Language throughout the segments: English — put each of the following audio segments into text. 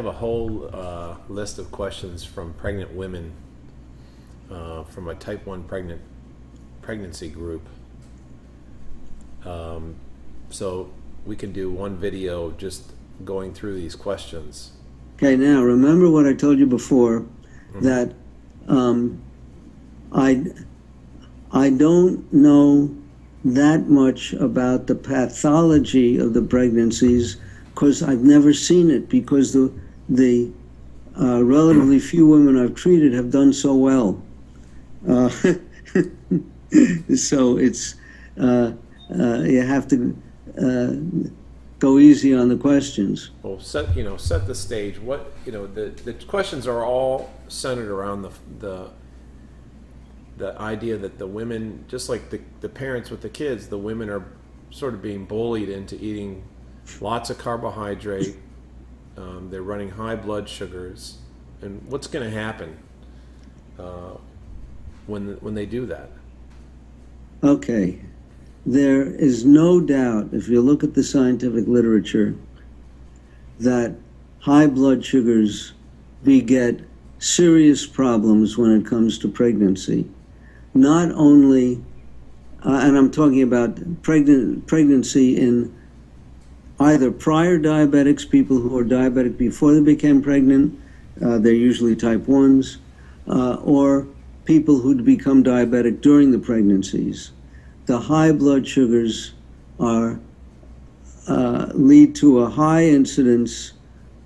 have a whole list of questions from pregnant women from a type 1 pregnancy group. So we can do one video just going through these questions. Okay, now remember what I told you before, that I don't know that much about the pathology of the pregnancies because I've never seen it, because the relatively few women I've treated have done so well. So it's you have to go easy on the questions. Well, set the stage. What the questions are all centered around the idea that the women, just like the parents with the kids, the women are sort of being bullied into eating lots of carbohydrate. They're running high blood sugars, and what's going to happen when they do that? Okay, there is no doubt, if you look at the scientific literature, that high blood sugars beget serious problems when it comes to pregnancy. Not only, and I'm talking about pregnancy in either prior diabetics, people who were diabetic before they became pregnant, they're usually type 1s, or people who'd become diabetic during the pregnancies. The high blood sugars lead to a high incidence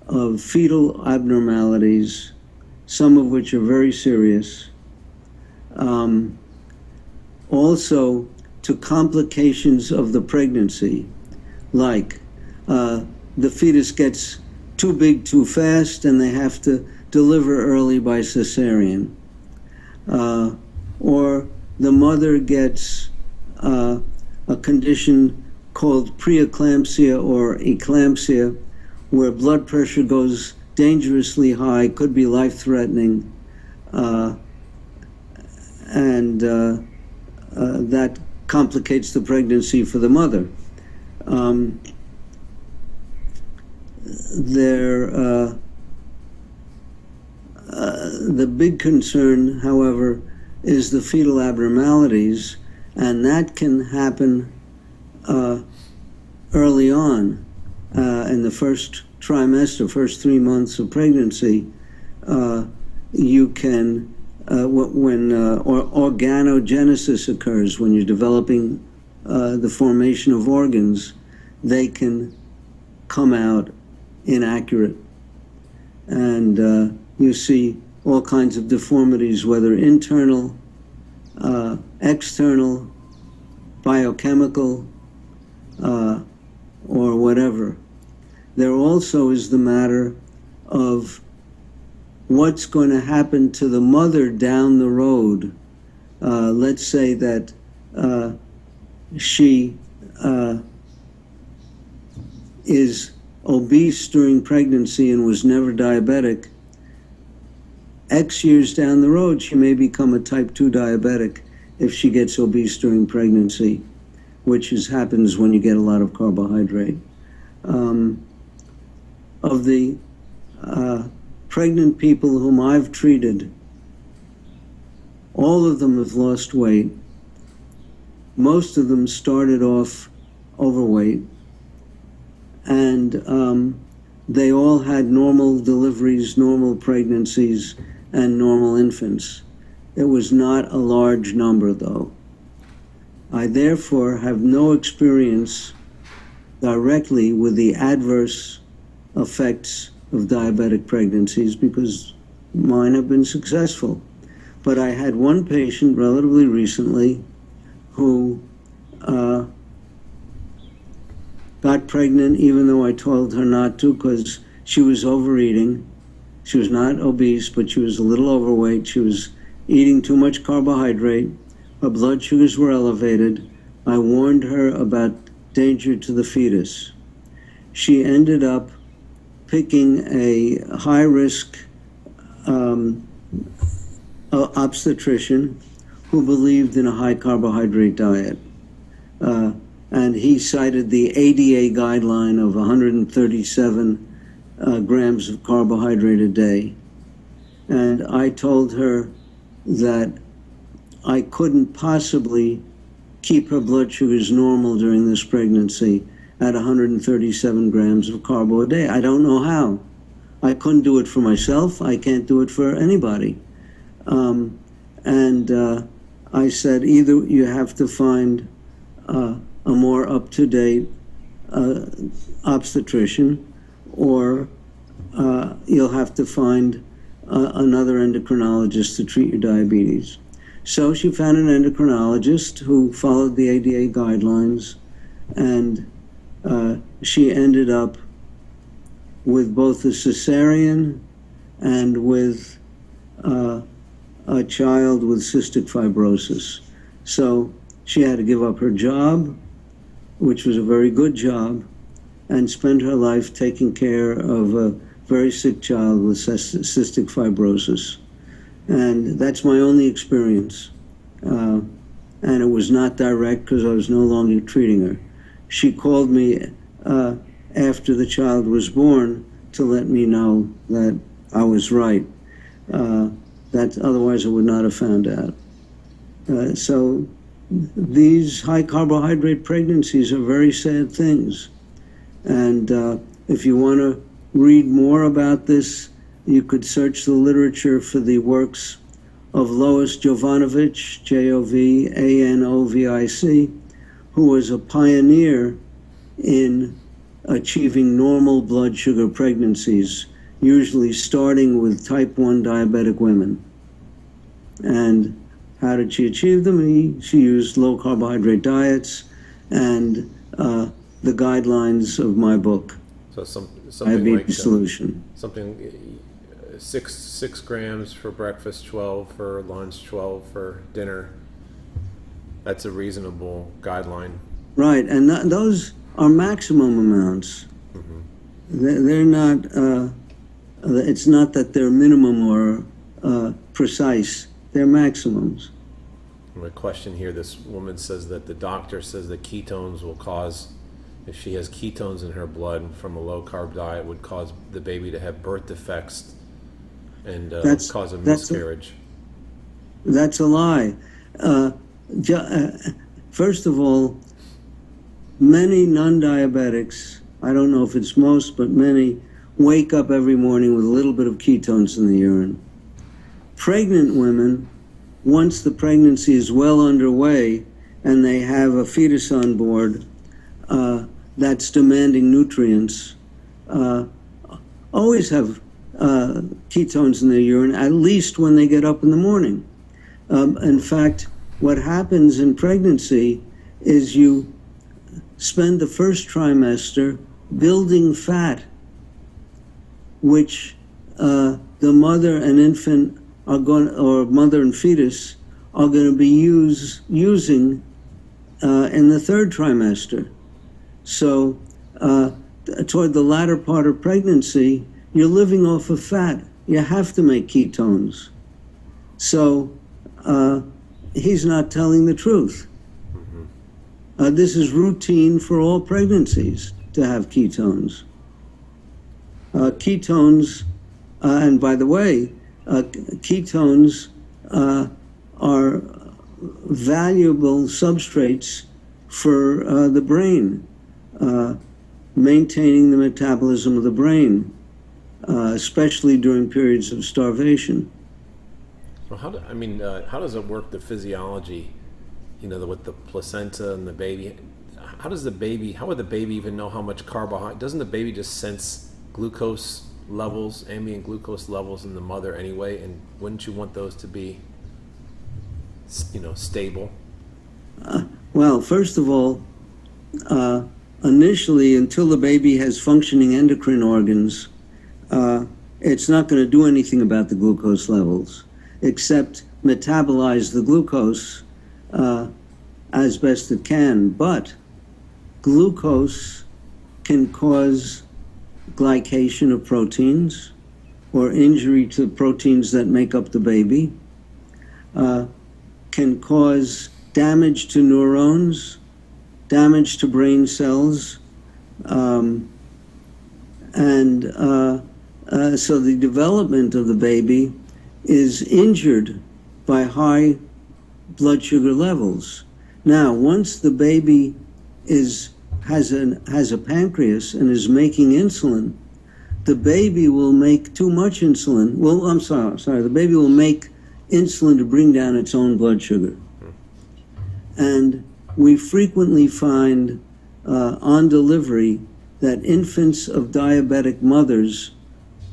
of fetal abnormalities, some of which are very serious. Also to complications of the pregnancy, like the fetus gets too big too fast and they have to deliver early by cesarean. Or the mother gets a condition called preeclampsia or eclampsia, where blood pressure goes dangerously high, could be life-threatening, and that complicates the pregnancy for the mother. The big concern, however, is the fetal abnormalities, and that can happen early on in the first trimester, first 3 months of pregnancy. You can, when organogenesis occurs, when you're developing the formation of organs, they can come out inaccurate. And you see all kinds of deformities, whether internal, external, biochemical, or whatever. There also is the matter of what's going to happen to the mother down the road. Let's say that she is obese during pregnancy and was never diabetic. X years down the road, she may become a type 2 diabetic if she gets obese during pregnancy, which happens when you get a lot of carbohydrate. Of the pregnant people whom I've treated, all of them have lost weight. Most of them started off overweight, and they all had normal deliveries, normal pregnancies, and normal infants. It was not a large number, though. I therefore have no experience directly with the adverse effects of diabetic pregnancies because mine have been successful. But I had one patient relatively recently who got pregnant even though I told her not to, because she was overeating. She was not obese, but she was a little overweight. She was eating too much carbohydrate. Her blood sugars were elevated. I warned her about danger to the fetus. She ended up picking a high-risk obstetrician who believed in a high-carbohydrate diet. And he cited the ADA guideline of 137 grams of carbohydrate a day. And I told her that I couldn't possibly keep her blood sugars normal during this pregnancy at 137 grams of carbo a day. I don't know how. I couldn't do it for myself. I can't do it for anybody. I said, either you have to find a more up-to-date obstetrician, or you'll have to find another endocrinologist to treat your diabetes. So she found an endocrinologist who followed the ADA guidelines, and she ended up with both a cesarean and with a child with cystic fibrosis. So she had to give up her job, which was a very good job, and spend her life taking care of a very sick child with cystic fibrosis. And that's my only experience. And it was not direct because I was no longer treating her. She called me after the child was born to let me know that I was right. That otherwise I would not have found out. So these high carbohydrate pregnancies are very sad things. And if you want to read more about this, you could search the literature for the works of Lois Jovanovic, Jovanovic, who was a pioneer in achieving normal blood sugar pregnancies, usually starting with type 1 diabetic women. And how did she achieve them? She used low carbohydrate diets and the guidelines of my book, So something Diabetes like Solution. something 6 grams for breakfast, 12 for lunch, 12 for dinner. That's a reasonable guideline. Right, and those are maximum amounts. They're not, it's not that they're minimum or precise, they're maximums. My question here, this woman says that the doctor says that ketones will cause, if she has ketones in her blood from a low carb diet, would cause the baby to have birth defects and cause a miscarriage. That's a lie. First of all, many non-diabetics, I don't know if it's most, but many, wake up every morning with a little bit of ketones in the urine. Pregnant women, once the pregnancy is well underway and they have a fetus on board that's demanding nutrients, always have ketones in their urine, at least when they get up in the morning. In fact, what happens in pregnancy is you spend the first trimester building fat, which the mother and infant are going, or mother and fetus are going to be using in the third trimester. So toward the latter part of pregnancy, you're living off of fat. You have to make ketones. So he's not telling the truth. This is routine for all pregnancies to have ketones. Ketones, and by the way, ketones are valuable substrates for the brain, maintaining the metabolism of the brain, especially during periods of starvation. Well, how does it work, the physiology, with the placenta and the baby? How would the baby even know how much carbohydrate? Doesn't the baby just sense glucose levels, ambient glucose levels in the mother anyway? And wouldn't you want those to be, stable? Well, first of all, initially, until the baby has functioning endocrine organs, it's not going to do anything about the glucose levels, except metabolize the glucose as best it can. But glucose can cause glycation of proteins or injury to proteins that make up the baby, can cause damage to neurons, damage to brain cells, and And so the development of the baby is injured by high blood sugar levels. Now, once the baby has a pancreas and is making insulin, the baby will make too much insulin. Well, I'm sorry, the baby will make insulin to bring down its own blood sugar. And we frequently find on delivery that infants of diabetic mothers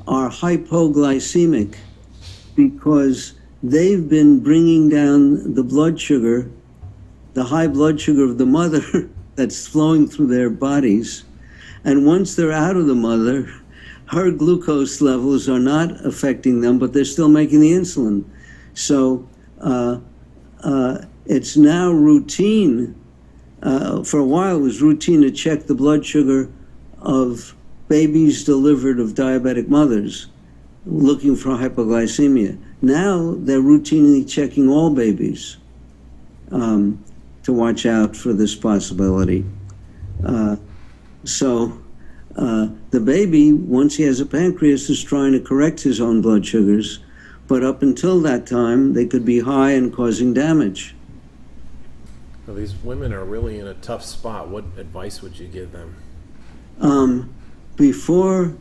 are hypoglycemic because they've been bringing down the blood sugar, the high blood sugar of the mother that's flowing through their bodies. And once they're out of the mother, her glucose levels are not affecting them, but they're still making the insulin. So it's now routine. For a while, it was routine to check the blood sugar of babies delivered of diabetic mothers, looking for hypoglycemia. Now they're routinely checking all babies to watch out for this possibility. So the baby, once he has a pancreas, is trying to correct his own blood sugars, but up until that time, they could be high and causing damage. Well, these women are really in a tough spot. What advice would you give them? Before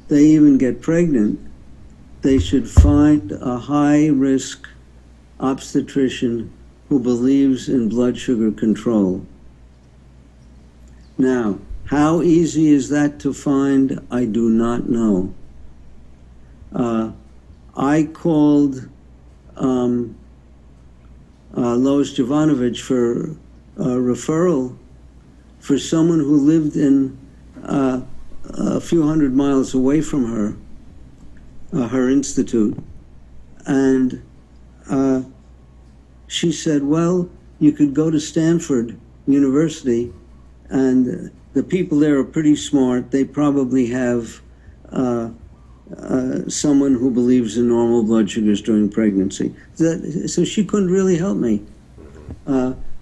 they even get pregnant, they should find a high-risk obstetrician who believes in blood sugar control. Now, how easy is that to find? I do not know. I called Lois Jovanovich for a referral for someone who lived in a few hundred miles away from her institute. And she said, well, you could go to Stanford University, and the people there are pretty smart. They probably have someone who believes in normal blood sugars during pregnancy. So she couldn't really help me.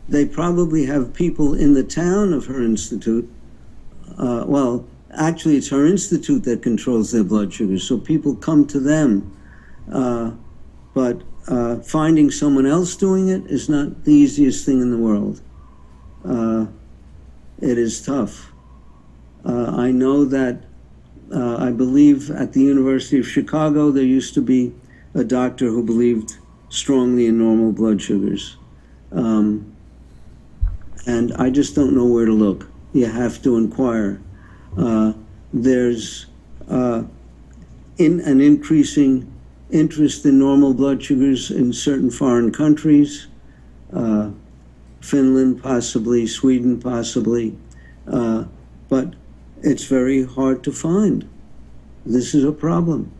They probably have people in the town of her institute. Well, actually, it's her institute that controls their blood sugars, so people come to them. But finding someone else doing it is not the easiest thing in the world. It is tough. I know that I believe at the University of Chicago there used to be a doctor who believed strongly in normal blood sugars. And I just don't know where to look. You have to inquire. There's an increasing interest in normal blood sugars in certain foreign countries, Finland possibly, Sweden possibly, but it's very hard to find. This is a problem.